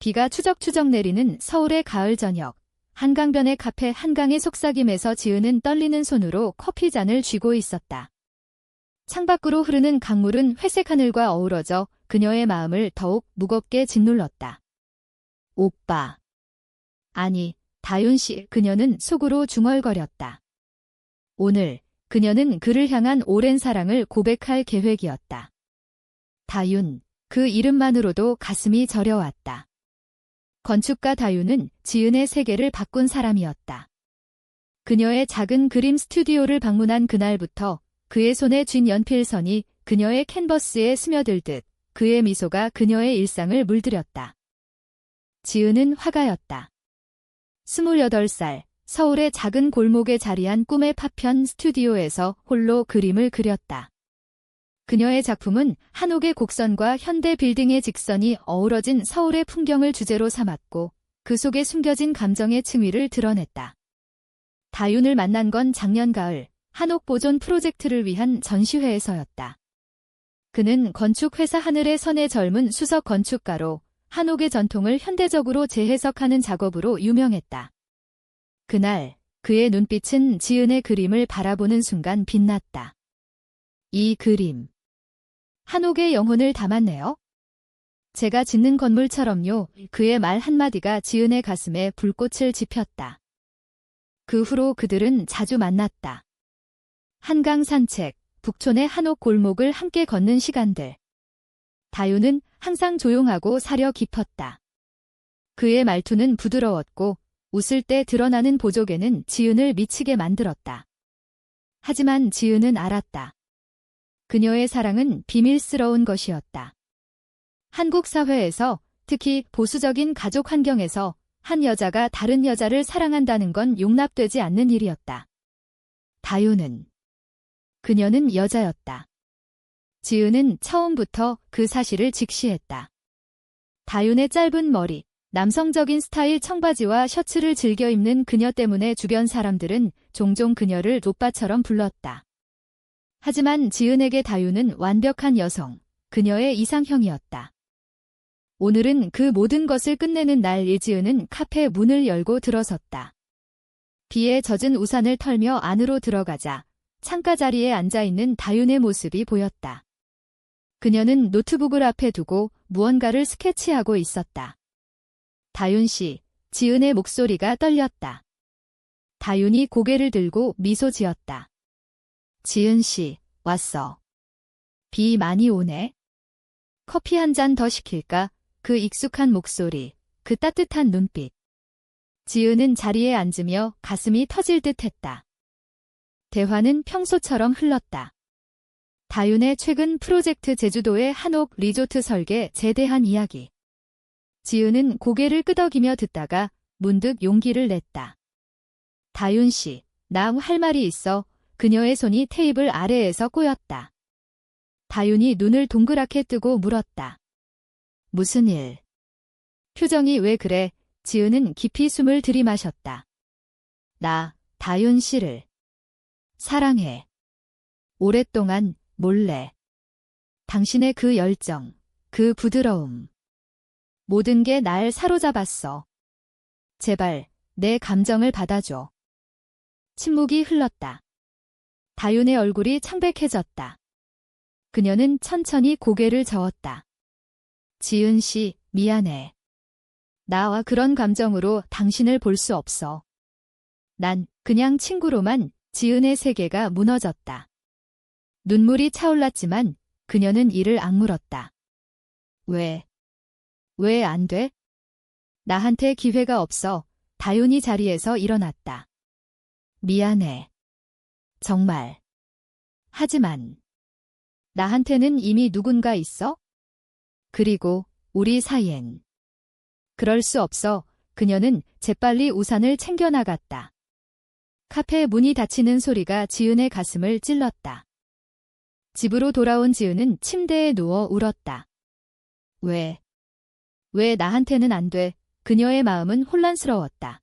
비가 추적추적 내리는 서울의 가을 저녁. 한강변의 카페 한강의 속삭임에서 지은은 떨리는 손으로 커피잔을 쥐고 있었다. 창밖으로 흐르는 강물은 회색 하늘과 어우러져 그녀의 마음을 더욱 무겁게 짓눌렀다. 오빠. 아니, 다윤 씨, 그녀는 속으로 중얼거렸다. 오늘 그녀는 그를 향한 오랜 사랑을 고백할 계획이었다. 다윤, 그 이름만으로도 가슴이 저려왔다. 건축가 다윤은 지은의 세계를 바꾼 사람이었다. 그녀의 작은 그림 스튜디오를 방문한 그날부터 그의 손에 쥔 연필선이 그녀의 캔버스에 스며들듯 그의 미소가 그녀의 일상을 물들였다. 지은은 화가였다. 28살, 서울의 작은 골목에 자리한 꿈의 파편 스튜디오에서 홀로 그림을 그렸다. 그녀의 작품은 한옥의 곡선과 현대 빌딩의 직선이 어우러진 서울의 풍경을 주제로 삼았고 그 속에 숨겨진 감정의 층위를 드러냈다. 다윤을 만난 건 작년 가을 한옥 보존 프로젝트를 위한 전시회에서였다. 그는 건축회사 하늘의 선의 젊은 수석 건축가로 한옥의 전통을 현대적으로 재해석하는 작업으로 유명했다. 그날 그의 눈빛은 지은의 그림을 바라보는 순간 빛났다. 이 그림. 한옥의 영혼을 담았네요. 제가 짓는 건물처럼요. 그의 말 한마디가 지은의 가슴에 불꽃을 지폈다. 그 후로 그들은 자주 만났다. 한강 산책, 북촌의 한옥 골목을 함께 걷는 시간들. 다윤은 항상 조용하고 사려 깊었다. 그의 말투는 부드러웠고 웃을 때 드러나는 보조개는 지은을 미치게 만들었다. 하지만 지은은 알았다. 그녀의 사랑은 비밀스러운 것이었다. 한국 사회에서, 특히 보수적인 가족 환경에서 한 여자가 다른 여자를 사랑한다는 건 용납되지 않는 일이었다. 다윤은. 그녀는 여자였다. 지은은 처음부터 그 사실을 직시했다. 다윤의 짧은 머리, 남성적인 스타일 청바지와 셔츠를 즐겨 입는 그녀 때문에 주변 사람들은 종종 그녀를 오빠처럼 불렀다. 하지만 지은에게 다윤은 완벽한 여성, 그녀의 이상형이었다. 오늘은 그 모든 것을 끝내는 날. 지은은 카페 문을 열고 들어섰다. 비에 젖은 우산을 털며 안으로 들어가자 창가 자리에 앉아있는 다윤의 모습이 보였다. 그녀는 노트북을 앞에 두고 무언가를 스케치하고 있었다. 다윤 씨, 지은의 목소리가 떨렸다. 다윤이 고개를 들고 미소 지었다. 지은 씨, 왔어. 비 많이 오네. 커피 한 잔 더 시킬까? 그 익숙한 목소리, 그 따뜻한 눈빛. 지은은 자리에 앉으며 가슴이 터질 듯 했다. 대화는 평소처럼 흘렀다. 다윤의 최근 프로젝트 제주도의 한옥 리조트 설계에 대한 이야기. 지은은 고개를 끄덕이며 듣다가 문득 용기를 냈다. 다윤 씨, 나 할 말이 있어. 그녀의 손이 테이블 아래에서 꼬였다. 다윤이 눈을 동그랗게 뜨고 물었다. 무슨 일? 표정이 왜 그래? 지은은 깊이 숨을 들이마셨다. 나, 다윤 씨를 사랑해. 오랫동안 몰래. 당신의 그 열정, 그 부드러움. 모든 게 날 사로잡았어. 제발, 내 감정을 받아줘. 침묵이 흘렀다. 다윤의 얼굴이 창백해졌다. 그녀는 천천히 고개를 저었다. 지은 씨, 미안해. 나와 그런 감정으로 당신을 볼 수 없어. 난 그냥 친구로만. 지은의 세계가 무너졌다. 눈물이 차올랐지만 그녀는 이를 악물었다. 왜 안 돼? 나한테 기회가 없어. 다윤이 자리에서 일어났다. 미안해. 정말. 하지만 나한테는 이미 누군가 있어? 그리고 우리 사이엔. 그럴 수 없어. 그녀는 재빨리 우산을 챙겨나갔다. 카페 문이 닫히는 소리가 지은의 가슴을 찔렀다. 집으로 돌아온 지은은 침대에 누워 울었다. 왜 나한테는 안 돼? 그녀의 마음은 혼란스러웠다.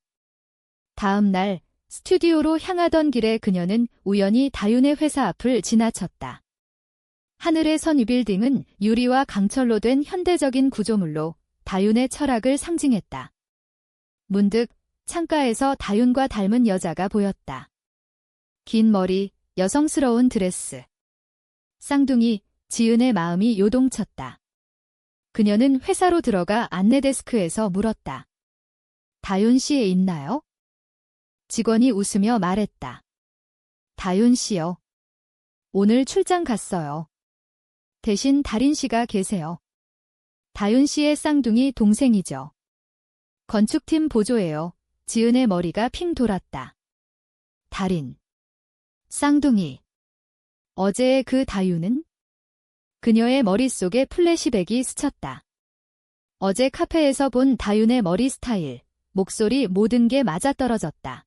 다음 날 스튜디오로 향하던 길에 그녀는 우연히 다윤의 회사 앞을 지나쳤다. 하늘의 선 이 빌딩은 유리와 강철로 된 현대적인 구조물로 다윤의 철학을 상징했다. 문득 창가에서 다윤과 닮은 여자가 보였다. 긴 머리, 여성스러운 드레스. 쌍둥이, 지은의 마음이 요동쳤다. 그녀는 회사로 들어가 안내데스크에서 물었다. 다윤 씨 있나요? 직원이 웃으며 말했다. 다윤 씨요. 오늘 출장 갔어요. 대신 달인 씨가 계세요. 다윤 씨의 쌍둥이 동생이죠. 건축팀 보조예요. 지은의 머리가 핑 돌았다. 달인. 쌍둥이. 어제의 그 다윤은? 그녀의 머릿속에 플래시백이 스쳤다. 어제 카페에서 본 다윤의 머리 스타일, 목소리 모든 게 맞아떨어졌다.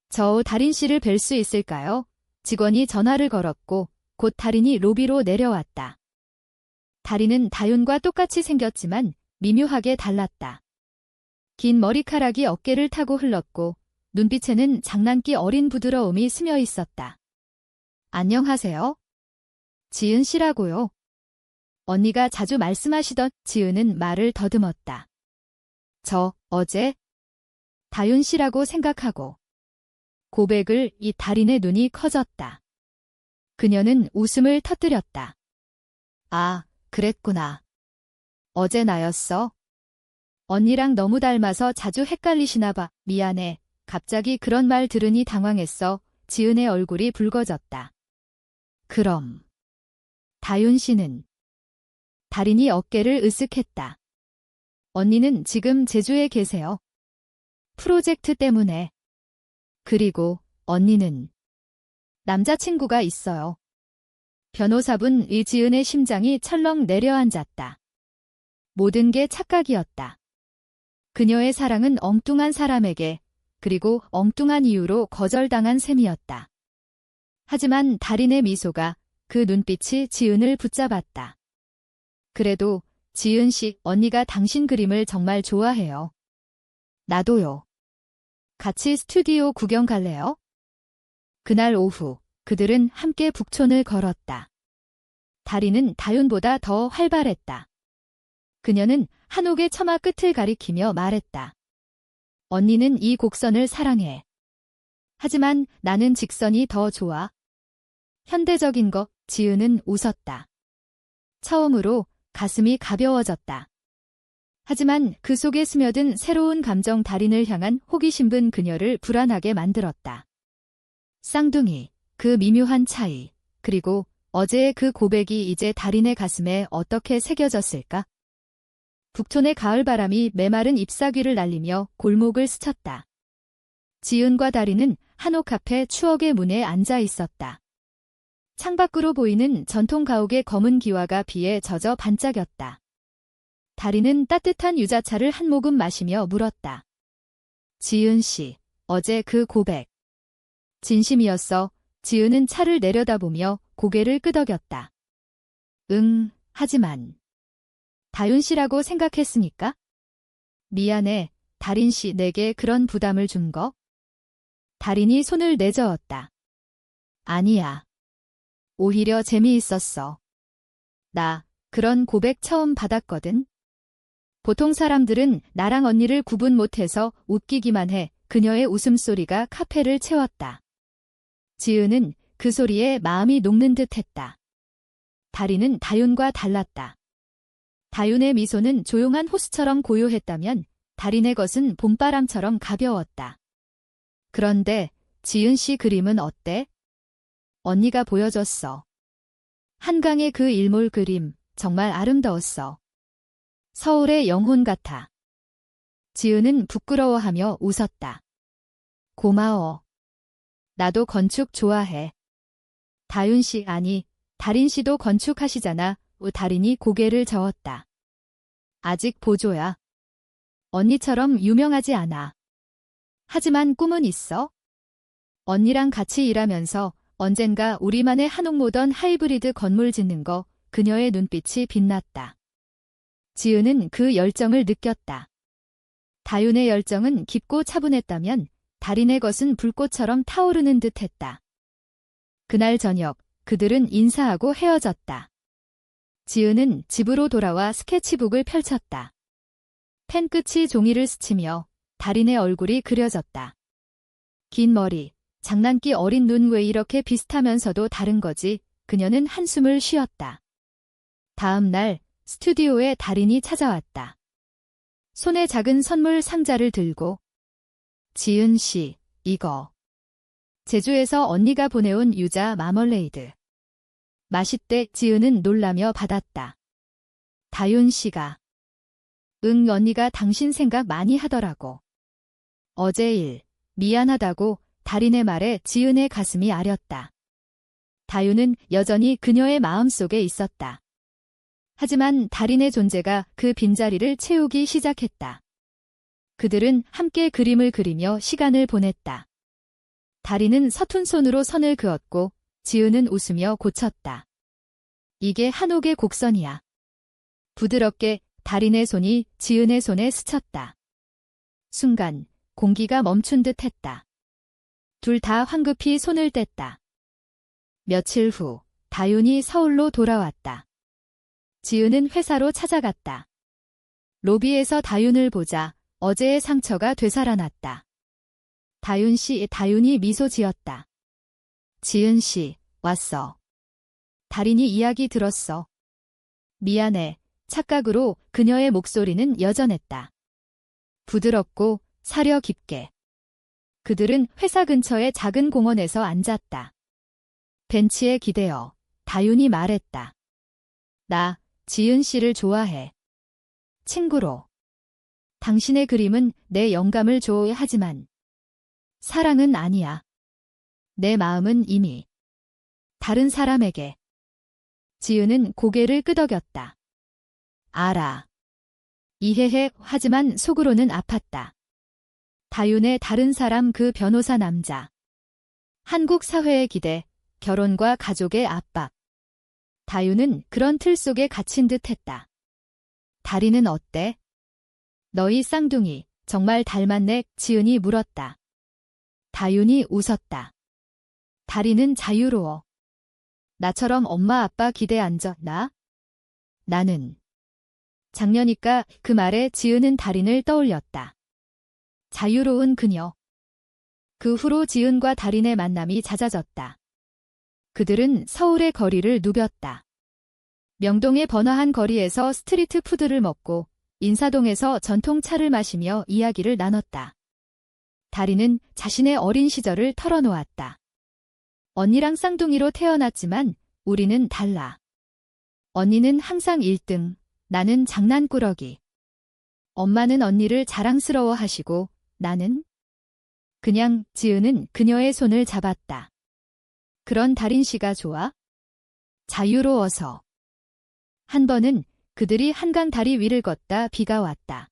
저 달인 씨를 뵐 수 있을까요? 직원이 전화를 걸었고 곧 달인이 로비로 내려왔다. 달인은 다윤과 똑같이 생겼지만 미묘하게 달랐다. 긴 머리카락이 어깨를 타고 흘렀고 눈빛에는 장난기 어린 부드러움이 스며 있었다. 안녕하세요. 지은 씨라고요. 언니가 자주 말씀하시던. 지은은 말을 더듬었다. 저 어제 다윤 씨라고 생각하고. 고백을 이 달인의 눈이 커졌다. 그녀는 웃음을 터뜨렸다. 아, 그랬구나. 어제 나였어. 언니랑 너무 닮아서 자주 헷갈리시나 봐. 미안해. 갑자기 그런 말 들으니 당황했어. 지은의 얼굴이 붉어졌다. 그럼 다윤 씨는? 달인이 어깨를 으쓱했다. 언니는 지금 제주에 계세요. 프로젝트 때문에. 그리고 언니는? 남자친구가 있어요. 변호사분. 이지은의 심장이 철렁 내려앉았다. 모든 게 착각이었다. 그녀의 사랑은 엉뚱한 사람에게, 그리고 엉뚱한 이유로 거절당한 셈이었다. 하지만 달인의 미소가, 그 눈빛이 지은을 붙잡았다. 그래도 지은 씨, 언니가 당신 그림을 정말 좋아해요. 나도요. 같이 스튜디오 구경 갈래요? 그날 오후 그들은 함께 북촌을 걸었다. 달인은 다윤보다 더 활발했다. 그녀는 한옥의 처마 끝을 가리키며 말했다. 언니는 이 곡선을 사랑해. 하지만 나는 직선이 더 좋아. 현대적인 거. 지은은 웃었다. 처음으로 가슴이 가벼워졌다. 하지만 그 속에 스며든 새로운 감정. 달인을 향한 호기심은 그녀를 불안하게 만들었다. 쌍둥이, 그 미묘한 차이, 그리고 어제의 그 고백이 이제 달인의 가슴에 어떻게 새겨졌을까? 북촌의 가을바람이 메마른 잎사귀를 날리며 골목을 스쳤다. 지은과 달인은 한옥 카페 추억의 문에 앉아 있었다. 창밖으로 보이는 전통 가옥의 검은 기와가 비에 젖어 반짝였다. 달인은 따뜻한 유자차를 한 모금 마시며 물었다. 지은 씨, 어제 그 고백. 진심이었어. 지은은 차를 내려다보며 고개를 끄덕였다. 응, 하지만. 다윤 씨라고 생각했으니까? 미안해, 달인 씨, 내게 그런 부담을 준 거? 달인이 손을 내저었다. 아니야. 오히려 재미있었어. 나 그런 고백 처음 받았거든. 보통 사람들은 나랑 언니를 구분 못해서 웃기기만 해. 그녀의 웃음소리가 카페를 채웠다. 지은은 그 소리에 마음이 녹는 듯 했다. 달인은 다윤과 달랐다. 다윤의 미소는 조용한 호수처럼 고요했다면 달인의 것은 봄바람처럼 가벼웠다. 그런데 지은 씨 그림은 어때? 언니가 보여줬어. 한강의 그 일몰 그림, 정말 아름다웠어. 서울의 영혼 같아. 지은은 부끄러워하며 웃었다. 고마워. 나도 건축 좋아해. 다윤 씨, 아니, 달인 씨도 건축하시잖아. 달인이 고개를 저었다. 아직 보조야. 언니처럼 유명하지 않아. 하지만 꿈은 있어? 언니랑 같이 일하면서 언젠가 우리만의 한옥 모던 하이브리드 건물 짓는 거. 그녀의 눈빛이 빛났다. 지은은 그 열정을 느꼈다. 다윤의 열정은 깊고 차분했다면 달인의 것은 불꽃처럼 타오르는 듯했다. 그날 저녁 그들은 인사하고 헤어졌다. 지은은 집으로 돌아와 스케치북을 펼쳤다. 펜 끝이 종이를 스치며 달인의 얼굴이 그려졌다. 긴 머리, 장난기 어린 눈 왜 이렇게 비슷하면서도 다른 거지? 그녀는 한숨을 쉬었다. 다음 날 스튜디오에 달인이 찾아왔다. 손에 작은 선물 상자를 들고 지은 씨, 이거. 제주에서 언니가 보내온 유자 마멀레이드. 맛있대. 지은은 놀라며 받았다. 다윤 씨가. 응, 언니가 당신 생각 많이 하더라고. 어제 일, 미안하다고. 달인의 말에 지은의 가슴이 아렸다. 다윤은 여전히 그녀의 마음속에 있었다. 하지만 달인의 존재가 그 빈자리를 채우기 시작했다. 그들은 함께 그림을 그리며 시간을 보냈다. 달인은 서툰 손으로 선을 그었고 지은은 웃으며 고쳤다. 이게 한옥의 곡선이야. 부드럽게 달인의 손이 지은의 손에 스쳤다. 순간 공기가 멈춘 듯 했다. 둘 다 황급히 손을 뗐다. 며칠 후 다윤이 서울로 돌아왔다. 지은은 회사로 찾아갔다. 로비에서 다윤을 보자 어제의 상처가 되살아났다. 다윤 씨, 다윤이 미소 지었다. 지은 씨, 왔어. 달인이 이야기 들었어. 미안해. 착각으로 그녀의 목소리는 여전했다. 부드럽고 사려 깊게. 그들은 회사 근처의 작은 공원에서 앉았다. 벤치에 기대어 다윤이 말했다. 나 지은 씨를 좋아해. 친구로. 당신의 그림은 내 영감을 줘. 하지만 사랑은 아니야. 내 마음은 이미 다른 사람에게. 지은은 고개를 끄덕였다. 알아. 이해해. 하지만 속으로는 아팠다. 다윤의 다른 사람, 그 변호사 남자. 한국 사회의 기대, 결혼과 가족의 압박. 다윤은 그런 틀 속에 갇힌 듯 했다. 달인은 어때? 너희 쌍둥이 정말 닮았네. 지은이 물었다. 다윤이 웃었다. 달인은 자유로워. 나처럼 엄마 아빠 기대 안 져. 나? 나는. 작년이니까. 그 말에 지은은 달인을 떠올렸다. 자유로운 그녀. 그 후로 지은과 달인의 만남이 잦아졌다. 그들은 서울의 거리를 누볐다. 명동의 번화한 거리에서 스트리트 푸드를 먹고 인사동에서 전통차를 마시며 이야기를 나눴다. 달인은 자신의 어린 시절을 털어놓았다. 언니랑 쌍둥이로 태어났지만 우리는 달라. 언니는 항상 1등, 나는 장난꾸러기. 엄마는 언니를 자랑스러워하시고 나는 그냥. 지은은 그녀의 손을 잡았다. 그런 달인 씨가 좋아? 자유로워서. 한 번은 그들이 한강 다리 위를 걷다 비가 왔다.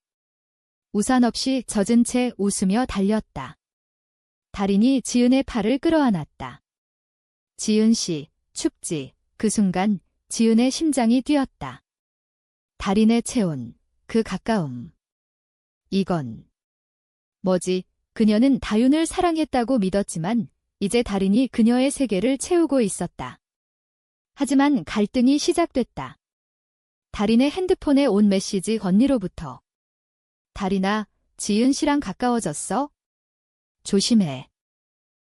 우산 없이 젖은 채 웃으며 달렸다. 달인이 지은의 팔을 끌어안았다. 지은 씨, 춥지? 그 순간 지은의 심장이 뛰었다. 달인의 체온, 그 가까움. 이건 뭐지? 그녀는 다윤을 사랑했다고 믿었지만 이제 달인이 그녀의 세계를 채우고 있었다. 하지만 갈등이 시작됐다. 달인의 핸드폰에 온 메시지. 언니로부터. 달인아, 지은 씨랑 가까워졌어? 조심해.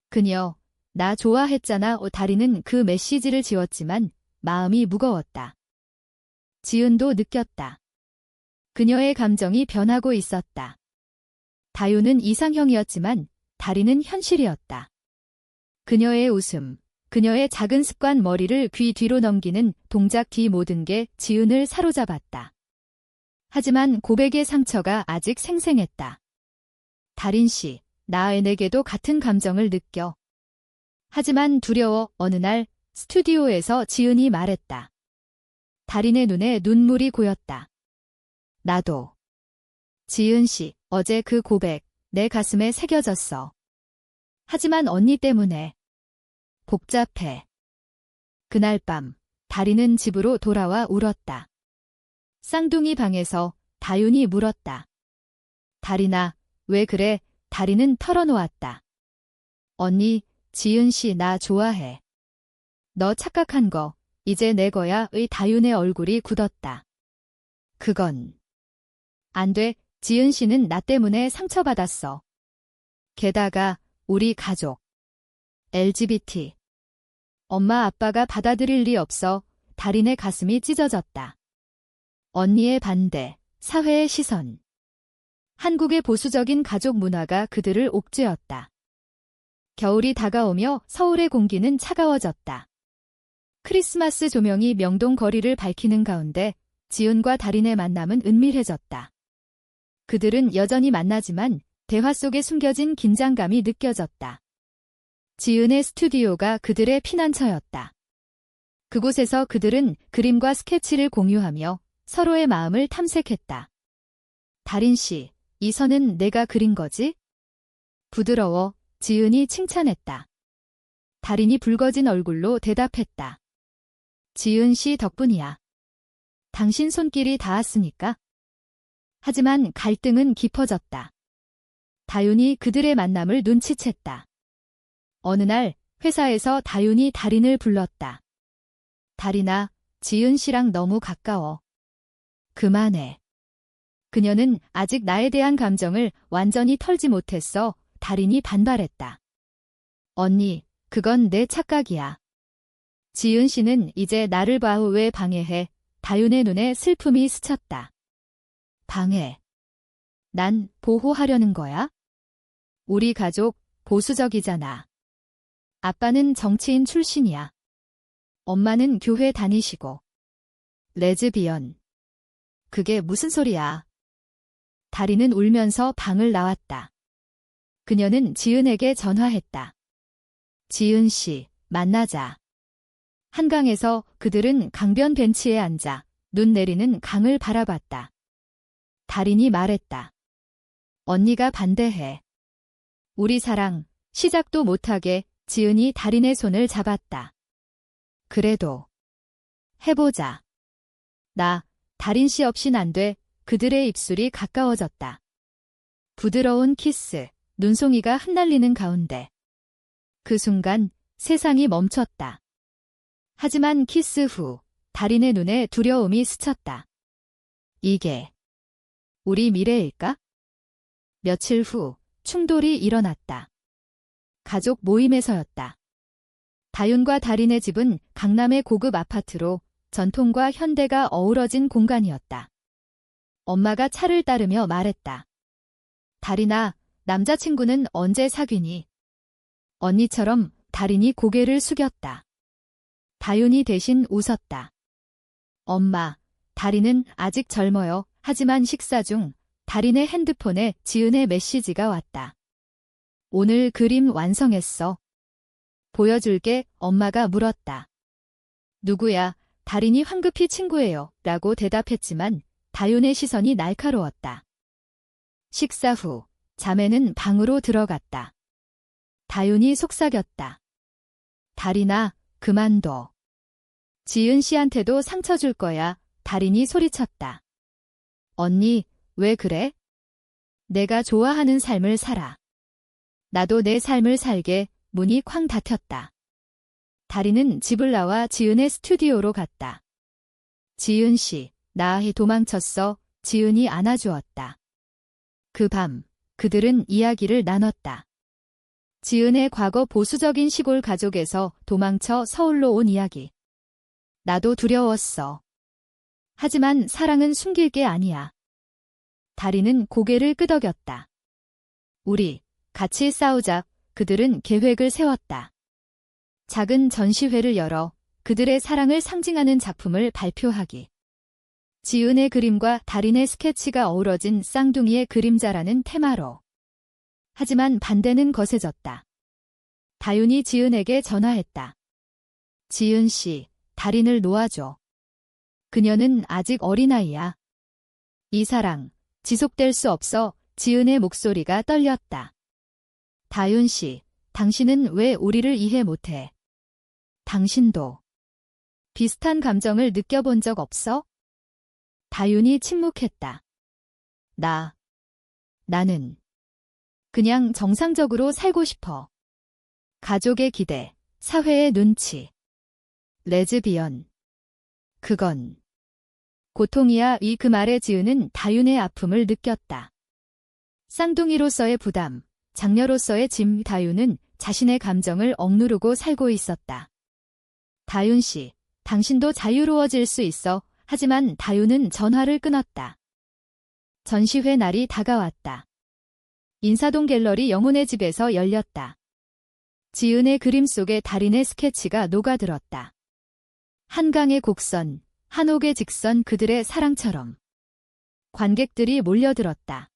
그녀, 나 좋아했잖아. 달인은 그 메시지를 지웠지만 마음이 무거웠다. 지은도 느꼈다. 그녀의 감정이 변하고 있었다. 다윤은 이상형이었지만 달인은 현실이었다. 그녀의 웃음, 그녀의 작은 습관, 머리를 귀 뒤로 넘기는 동작, 뒤 모든 게 지은을 사로잡았다. 하지만 고백의 상처가 아직 생생했다. 달인 씨, 나에게도 같은 감정을 느껴. 하지만 두려워. 어느 날 스튜디오에서 지은이 말했다. 달인의 눈에 눈물이 고였다. 나도. 지은 씨, 어제 그 고백, 내 가슴에 새겨졌어. 하지만 언니 때문에. 복잡해. 그날 밤, 달인은 집으로 돌아와 울었다. 쌍둥이 방에서 다윤이 물었다. 달인아, 왜 그래? 달인은 털어놓았다. 언니, 지은 씨 나 좋아해. 너 착각한 거, 이제 내 거야. 다윤의 얼굴이 굳었다. 그건 안 돼. 지은 씨는 나 때문에 상처받았어. 게다가 우리 가족, LGBT. 엄마 아빠가 받아들일 리 없어. 달인의 가슴이 찢어졌다. 언니의 반대, 사회의 시선. 한국의 보수적인 가족 문화가 그들을 옥죄었다. 겨울이 다가오며 서울의 공기는 차가워졌다. 크리스마스 조명이 명동 거리를 밝히는 가운데 지은과 달인의 만남은 은밀해졌다. 그들은 여전히 만나지만 대화 속에 숨겨진 긴장감이 느껴졌다. 지은의 스튜디오가 그들의 피난처였다. 그곳에서 그들은 그림과 스케치를 공유하며 서로의 마음을 탐색했다. 달인 씨, 이 선은 내가 그린 거지? 부드러워, 지은이 칭찬했다. 달인이 붉어진 얼굴로 대답했다. 지은 씨 덕분이야. 당신 손길이 닿았으니까. 하지만 갈등은 깊어졌다. 다윤이 그들의 만남을 눈치챘다. 어느 날 회사에서 다윤이 달인을 불렀다. 달인아, 지은 씨랑 너무 가까워. 그만해. 그녀는 아직 나에 대한 감정을 완전히 털지 못했어. 달인이 반발했다. 언니, 그건 내 착각이야. 지은 씨는 이제 나를 봐. 왜 방해해? 다윤의 눈에 슬픔이 스쳤다. 방해. 난 보호하려는 거야? 우리 가족 보수적이잖아. 아빠는 정치인 출신이야. 엄마는 교회 다니시고. 레즈비언. 그게 무슨 소리야? 달인은 울면서 방을 나왔다. 그녀는 지은에게 전화했다. 지은 씨, 만나자. 한강에서 그들은 강변 벤치에 앉아 눈 내리는 강을 바라봤다. 달인이 말했다. 언니가 반대해. 우리 사랑, 시작도 못하게. 지은이 달인의 손을 잡았다. 그래도 해보자. 나, 달인 씨 없인 안 돼. 그들의 입술이 가까워졌다. 부드러운 키스, 눈송이가 흩날리는 가운데. 그 순간 세상이 멈췄다. 하지만 키스 후 달인의 눈에 두려움이 스쳤다. 이게 우리 미래일까? 며칠 후 충돌이 일어났다. 가족 모임에서였다. 다윤과 달인의 집은 강남의 고급 아파트로 전통과 현대가 어우러진 공간이었다. 엄마가 차를 따르며 말했다. 달인아, 남자친구는 언제 사귀니? 언니처럼 달인이 고개를 숙였다. 다윤이 대신 웃었다. 엄마, 달인은 아직 젊어요. 하지만 식사 중 달인의 핸드폰에 지은의 메시지가 왔다. 오늘 그림 완성했어. 보여줄게. 엄마가 물었다. 누구야? 달인이 황급히 친구예요. 라고 대답했지만 다윤의 시선이 날카로웠다. 식사 후 자매는 방으로 들어갔다. 다윤이 속삭였다. 달인아, 그만둬. 지은 씨한테도 상처 줄 거야. 달인이 소리쳤다. 언니, 왜 그래? 내가 좋아하는 삶을 살아. 나도 내 삶을 살게. 문이 쾅 닫혔다. 달인은 집을 나와 지은의 스튜디오로 갔다. 지은 씨, 나 도망쳤어. 지은이 안아주었다. 그 밤, 그들은 이야기를 나눴다. 지은의 과거 보수적인 시골 가족에서 도망쳐 서울로 온 이야기. 나도 두려웠어. 하지만 사랑은 숨길 게 아니야. 달인은 고개를 끄덕였다. 우리 같이 싸우자. 그들은 계획을 세웠다. 작은 전시회를 열어 그들의 사랑을 상징하는 작품을 발표하기. 지은의 그림과 달인의 스케치가 어우러진 쌍둥이의 그림자라는 테마로. 하지만 반대는 거세졌다. 다윤이 지은에게 전화했다. 지은 씨, 달인을 놓아줘. 그녀는 아직 어린아이야. 이 사랑, 지속될 수 없어. 지은의 목소리가 떨렸다. 다윤 씨, 당신은 왜 우리를 이해 못해? 당신도 비슷한 감정을 느껴본 적 없어? 다윤이 침묵했다. 나는 그냥 정상적으로 살고 싶어. 가족의 기대, 사회의 눈치. 레즈비언. 그건 고통이야. 그 말에 지은은 다윤의 아픔을 느꼈다. 쌍둥이로서의 부담, 장녀로서의 짐. 다윤은 자신의 감정을 억누르고 살고 있었다. 다윤 씨, 당신도 자유로워질 수 있어. 하지만 다윤은 전화를 끊었다. 전시회 날이 다가왔다. 인사동 갤러리 영혼의 집에서 열렸다. 지은의 그림 속에 달인의 스케치가 녹아들었다. 한강의 곡선, 한옥의 직선, 그들의 사랑처럼. 관객들이 몰려들었다.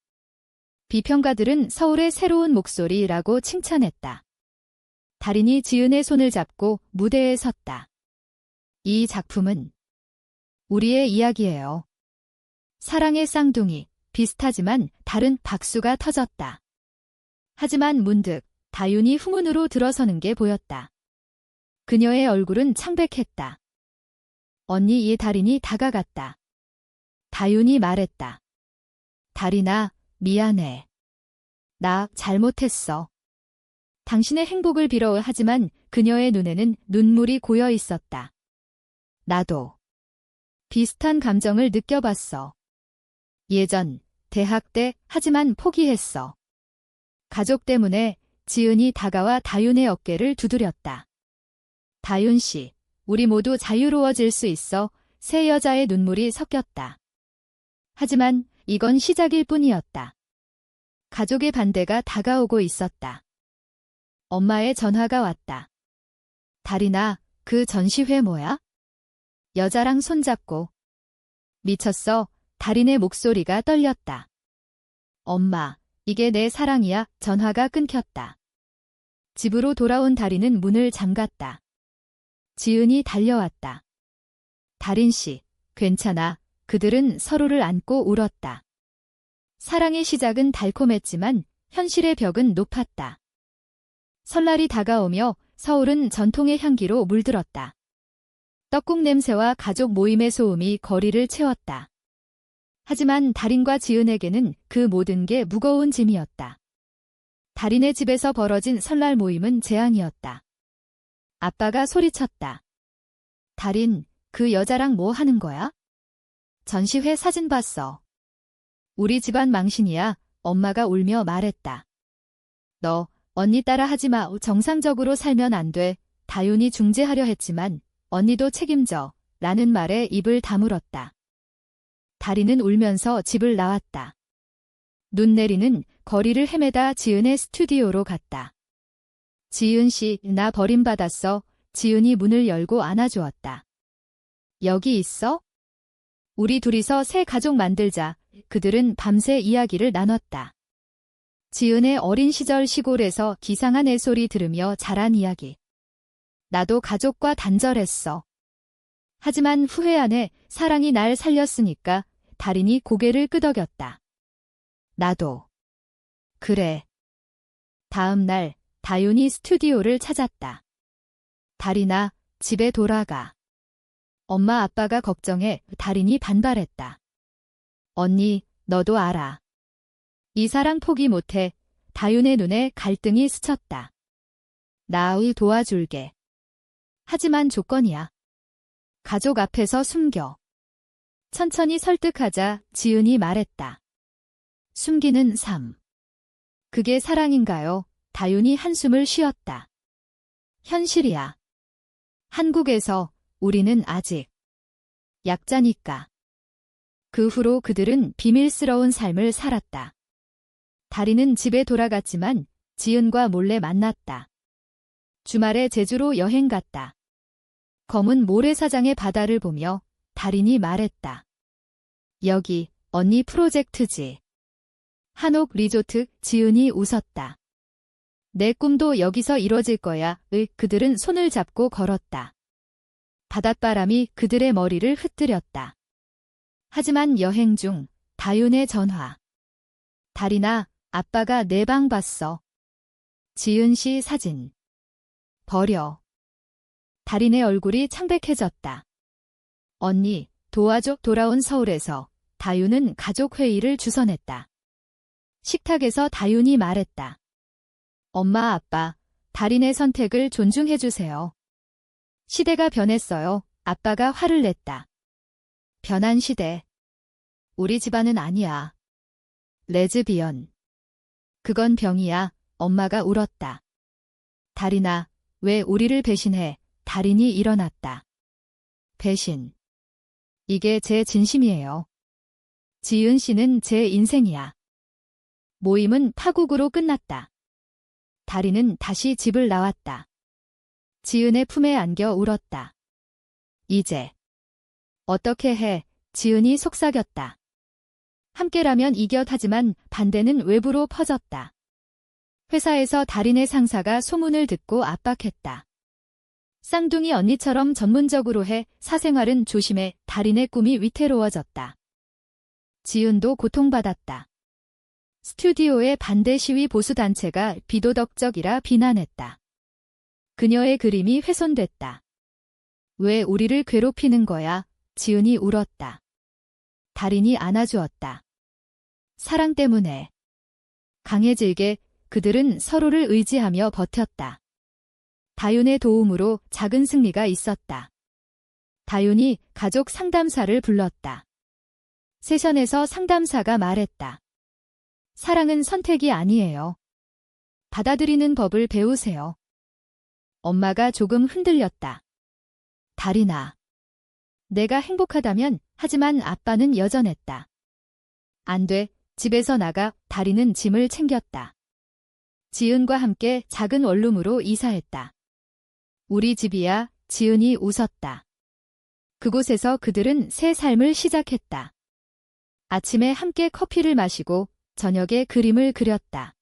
비평가들은 서울의 새로운 목소리라고 칭찬했다. 달인이 지은의 손을 잡고 무대에 섰다. 이 작품은 우리의 이야기예요. 사랑의 쌍둥이, 비슷하지만 다른. 박수가 터졌다. 하지만 문득 다윤이 후문으로 들어서는 게 보였다. 그녀의 얼굴은 창백했다. 언니. 이 달인이 다가갔다. 다윤이 말했다. 달인아, 미안해. 나 잘못했어. 당신의 행복을 빌어. 하지만 그녀의 눈에는 눈물이 고여 있었다. 나도 비슷한 감정을 느껴봤어. 예전, 대학 때. 하지만 포기했어. 가족 때문에. 지은이 다가와 다윤의 어깨를 두드렸다. 다윤 씨, 우리 모두 자유로워질 수 있어. 세 여자의 눈물이 섞였다. 하지만 이건 시작일 뿐이었다. 가족의 반대가 다가오고 있었다. 엄마의 전화가 왔다. 달인아, 그 전시회 뭐야? 여자랑 손잡고. 미쳤어. 달인의 목소리가 떨렸다. 엄마, 이게 내 사랑이야. 전화가 끊겼다. 집으로 돌아온 달인은 문을 잠갔다. 지은이 달려왔다. 달인 씨, 괜찮아. 그들은 서로를 안고 울었다. 사랑의 시작은 달콤했지만 현실의 벽은 높았다. 설날이 다가오며 서울은 전통의 향기로 물들었다. 떡국 냄새와 가족 모임의 소음이 거리를 채웠다. 하지만 달인과 지은에게는 그 모든 게 무거운 짐이었다. 달인의 집에서 벌어진 설날 모임은 재앙이었다. 아빠가 소리쳤다. 달인, 그 여자랑 뭐 하는 거야? 전시회 사진 봤어. 우리 집안 망신이야. 엄마가 울며 말했다. 너, 언니 따라 하지 마. 정상적으로 살면 안 돼. 다윤이 중재하려 했지만 언니도 책임져. 라는 말에 입을 다물었다. 달인은 울면서 집을 나왔다. 눈 내리는 거리를 헤매다 지은의 스튜디오로 갔다. 지은 씨, 나 버림받았어. 지은이 문을 열고 안아주었다. 여기 있어? 우리 둘이서 새 가족 만들자. 그들은 밤새 이야기를 나눴다. 지은의 어린 시절 시골에서 기상한 애소리 들으며 자란 이야기. 나도 가족과 단절했어. 하지만 후회 안 해. 사랑이 날 살렸으니까. 달인이 고개를 끄덕였다. 나도. 그래. 다음 날 다윤이 스튜디오를 찾았다. 달인아, 집에 돌아가. 엄마 아빠가 걱정해. 달인이 반발했다. 언니, 너도 알아. 이 사랑 포기 못해. 다윤의 눈에 갈등이 스쳤다. 나의 도와줄게. 하지만 조건이야. 가족 앞에서 숨겨. 천천히 설득하자. 지은이 말했다. 숨기는 삶. 그게 사랑인가요? 다윤이 한숨을 쉬었다. 현실이야. 한국에서 우리는 아직 약자니까. 그 후로 그들은 비밀스러운 삶을 살았다. 달인은 집에 돌아갔지만 지은과 몰래 만났다. 주말에 제주로 여행 갔다. 검은 모래사장의 바다를 보며 달인이 말했다. 여기 언니 프로젝트지. 한옥 리조트. 지은이 웃었다. 내 꿈도 여기서 이뤄질 거야. 그들은 손을 잡고 걸었다. 바닷바람이 그들의 머리를 흩뜨렸다. 하지만 여행 중 다윤의 전화. 달인아, 아빠가 내 방 봤어. 지은 씨 사진. 버려. 달인의 얼굴이 창백해졌다. 언니, 도와줘. 돌아온 서울에서 다윤은 가족회의를 주선했다. 식탁에서 다윤이 말했다. 엄마 아빠, 달인의 선택을 존중해주세요. 시대가 변했어요. 아빠가 화를 냈다. 변한 시대. 우리 집안은 아니야. 레즈비언. 그건 병이야. 엄마가 울었다. 달인아, 왜 우리를 배신해? 달인이 일어났다. 배신. 이게 제 진심이에요. 지은 씨는 제 인생이야. 모임은 파국으로 끝났다. 달인은 다시 집을 나왔다. 지은의 품에 안겨 울었다. 이제 어떻게 해? 지은이 속삭였다. 함께라면 이겨 하지만 반대는 외부로 퍼졌다. 회사에서 달인의 상사가 소문을 듣고 압박했다. 쌍둥이 언니처럼 전문적으로 해, 사생활은 조심해. 달인의 꿈이 위태로워졌다. 지은도 고통받았다. 스튜디오의 반대 시위 보수단체가 비도덕적이라 비난했다. 그녀의 그림이 훼손됐다. 왜 우리를 괴롭히는 거야? 지은이 울었다. 달인이 안아주었다. 사랑 때문에. 강해질게 그들은 서로를 의지하며 버텼다. 다윤의 도움으로 작은 승리가 있었다. 다윤이 가족 상담사를 불렀다. 세션에서 상담사가 말했다. 사랑은 선택이 아니에요. 받아들이는 법을 배우세요. 엄마가 조금 흔들렸다. 달인아. 내가 행복하다면 하지만 아빠는 여전했다. 안 돼. 집에서 나가. 달인은 짐을 챙겼다. 지은과 함께 작은 원룸으로 이사했다. 우리 집이야. 지은이 웃었다. 그곳에서 그들은 새 삶을 시작했다. 아침에 함께 커피를 마시고 저녁에 그림을 그렸다.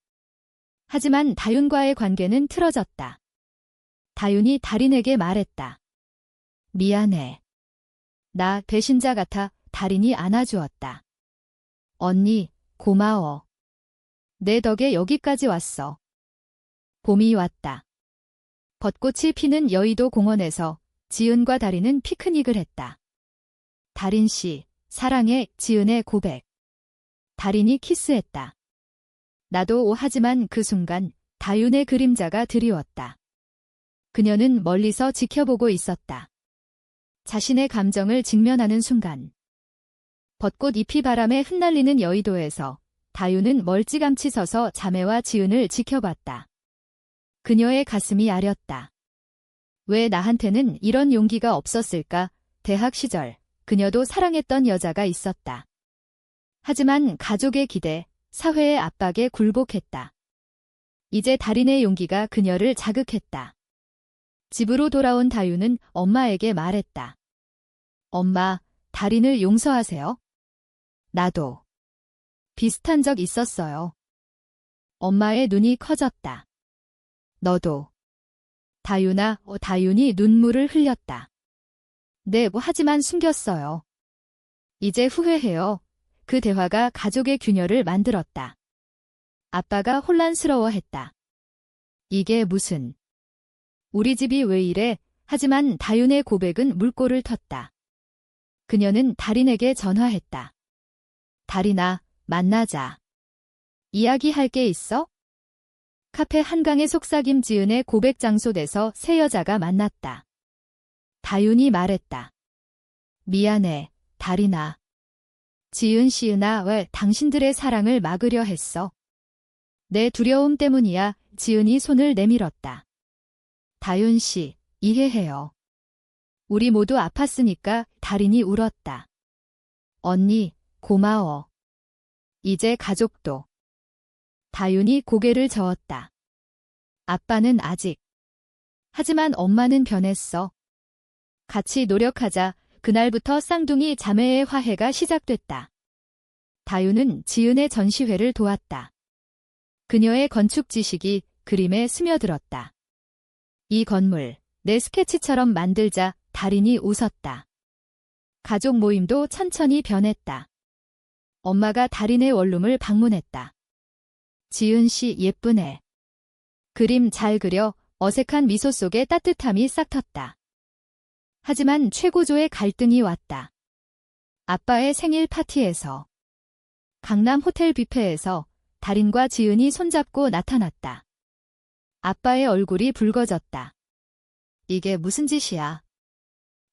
하지만 다윤과의 관계는 틀어졌다. 다윤이 달인에게 말했다. 미안해. 나 배신자 같아. 달인이 안아주었다. 언니, 고마워. 내 덕에 여기까지 왔어. 봄이 왔다. 벚꽃이 피는 여의도 공원에서 지은과 달인은 피크닉을 했다. 달인 씨, 사랑해. 지은의 고백. 달인이 키스했다. 나도 하지만 그 순간 다윤의 그림자가 드리웠다. 그녀는 멀리서 지켜보고 있었다. 자신의 감정을 직면하는 순간. 벚꽃 잎이 바람에 흩날리는 여의도에서 다윤은 멀찌감치 서서 자매와 지은을 지켜봤다. 그녀의 가슴이 아렸다. 왜 나한테는 이런 용기가 없었을까? 대학 시절 그녀도 사랑했던 여자가 있었다. 하지만 가족의 기대, 사회의 압박에 굴복했다. 이제 달인의 용기가 그녀를 자극했다. 집으로 돌아온 다윤은 엄마에게 말했다. 엄마, 달인을 용서하세요. 나도 비슷한 적 있었어요. 엄마의 눈이 커졌다. 너도. 다윤아, 다윤이 눈물을 흘렸다. 네, 하지만 숨겼어요. 이제 후회해요. 그 대화가 가족의 균열을 만들었다. 아빠가 혼란스러워했다. 이게 무슨. 우리 집이 왜 이래? 하지만 다윤의 고백은 물꼬를 텄다. 그녀는 달인에게 전화했다. 달인아, 만나자. 이야기할 게 있어? 카페 한강의 속삭임 지은의 고백 장소에서 세 여자가 만났다. 다윤이 말했다. 미안해, 달인아. 지은 씨은아, 왜 당신들의 사랑을 막으려 했어? 내 두려움 때문이야. 지은이 손을 내밀었다. 다윤 씨, 이해해요. 우리 모두 아팠으니까. 달인이 울었다. 언니, 고마워. 이제 가족도. 다윤이 고개를 저었다. 아빠는 아직. 하지만 엄마는 변했어. 같이 노력하자. 그날부터 쌍둥이 자매의 화해가 시작됐다. 다윤은 지은의 전시회를 도왔다. 그녀의 건축 지식이 그림에 스며들었다. 이 건물, 내 스케치처럼 만들자. 달인이 웃었다. 가족 모임도 천천히 변했다. 엄마가 달인의 원룸을 방문했다. 지은 씨 예쁘네. 그림 잘 그려. 어색한 미소 속에 따뜻함이 싹 텄다. 하지만 최고조의 갈등이 왔다. 아빠의 생일 파티에서. 강남 호텔 뷔페에서 달인과 지은이 손잡고 나타났다. 아빠의 얼굴이 붉어졌다. 이게 무슨 짓이야.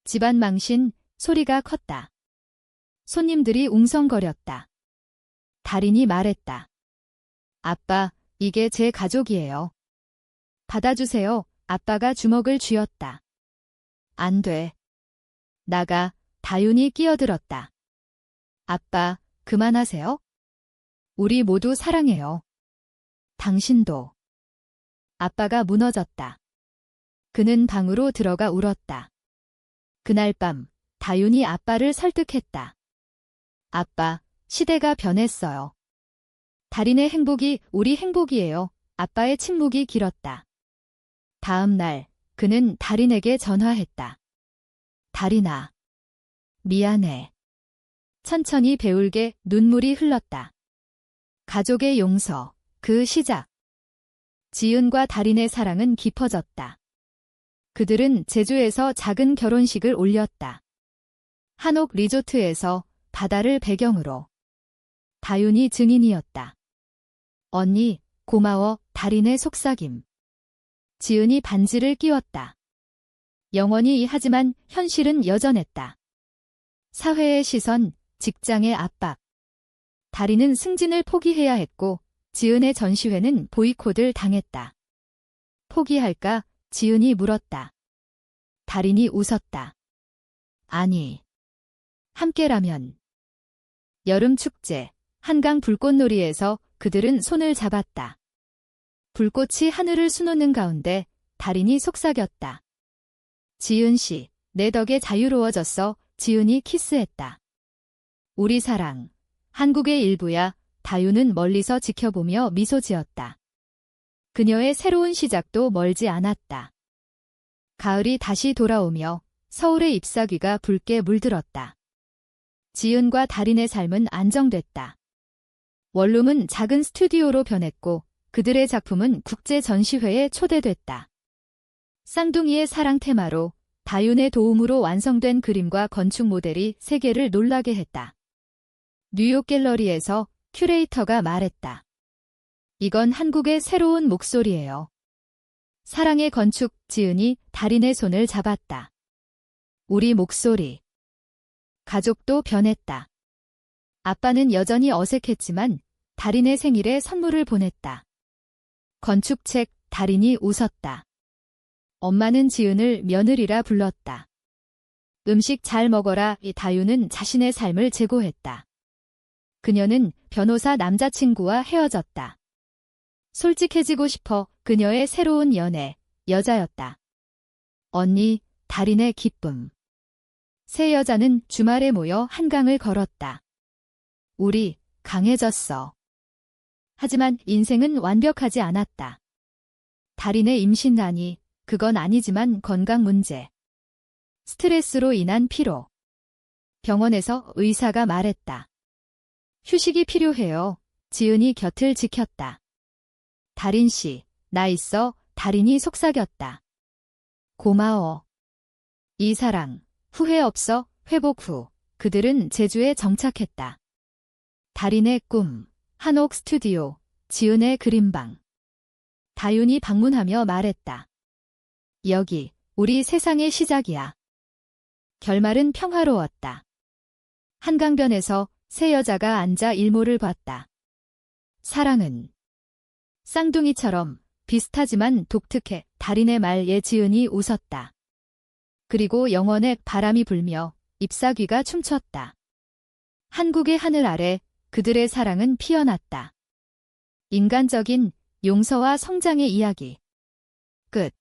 집안 망신, 소리가 컸다. 손님들이 웅성거렸다. 달인이 말했다. 아빠, 이게 제 가족이에요. 받아주세요. 아빠가 주먹을 쥐었다. 안 돼. 나가. 다윤이 끼어들었다. 아빠, 그만하세요. 우리 모두 사랑해요. 당신도. 아빠가 무너졌다. 그는 방으로 들어가 울었다. 그날 밤, 다윤이 아빠를 설득했다. 아빠, 시대가 변했어요. 달인의 행복이 우리 행복이에요. 아빠의 침묵이 길었다. 다음 날, 그는 달인에게 전화했다. 달인아. 미안해. 천천히 배울게. 눈물이 흘렀다. 가족의 용서, 그 시작. 지은과 달인의 사랑은 깊어졌다. 그들은 제주에서 작은 결혼식을 올렸다. 한옥 리조트에서 바다를 배경으로. 다윤이 증인이었다. 언니, 고마워. 달인의 속삭임. 지은이 반지를 끼웠다. 영원히 하지만 현실은 여전했다. 사회의 시선, 직장의 압박. 달인은 승진을 포기해야 했고 지은의 전시회는 보이콧을 당했다. 포기할까? 지은이 물었다. 달인이 웃었다. 아니. 함께라면. 여름 축제, 한강 불꽃놀이에서 그들은 손을 잡았다. 불꽃이 하늘을 수놓는 가운데 달인이 속삭였다. 지은 씨, 내 덕에 자유로워졌어. 지은이 키스했다. 우리 사랑, 한국의 일부야. 다윤은 멀리서 지켜보며 미소 지었다. 그녀의 새로운 시작도 멀지 않았다. 가을이 다시 돌아오며 서울의 잎사귀가 붉게 물들었다. 지은과 달인의 삶은 안정됐다. 원룸은 작은 스튜디오로 변했고 그들의 작품은 국제 전시회에 초대됐다. 쌍둥이의 사랑 테마로 다윤의 도움으로 완성된 그림과 건축 모델이 세계를 놀라게 했다. 뉴욕 갤러리에서 큐레이터가 말했다. 이건 한국의 새로운 목소리예요. 사랑의 건축. 지은이 달인의 손을 잡았다. 우리 목소리. 가족도 변했다. 아빠는 여전히 어색했지만 달인의 생일에 선물을 보냈다. 건축책. 달인이 웃었다. 엄마는 지은을 며느리라 불렀다. 음식 잘 먹어라. 이 다윤은 자신의 삶을 재고했다. 그녀는 변호사 남자친구와 헤어졌다. 솔직해지고 싶어. 그녀의 새로운 연애, 여자였다. 언니, 달인의 기쁨. 세 여자는 주말에 모여 한강을 걸었다. 우리 강해졌어. 하지만 인생은 완벽하지 않았다. 달인의 임신난이, 그건 아니지만 건강 문제. 스트레스로 인한 피로. 병원에서 의사가 말했다. 휴식이 필요해요. 지은이 곁을 지켰다. 달인 씨, 나 있어. 달인이 속삭였다. 고마워. 이 사랑, 후회 없어. 회복 후, 그들은 제주에 정착했다. 달인의 꿈, 한옥 스튜디오, 지은의 그림방. 다윤이 방문하며 말했다. 여기, 우리 세상의 시작이야. 결말은 평화로웠다. 한강변에서 세 여자가 앉아 일몰을 봤다. 사랑은 쌍둥이처럼 비슷하지만 독특해. 달인의 말에 지은이 웃었다. 그리고 영원의 바람이 불며 잎사귀가 춤췄다. 한국의 하늘 아래 그들의 사랑은 피어났다. 인간적인 용서와 성장의 이야기. 끝.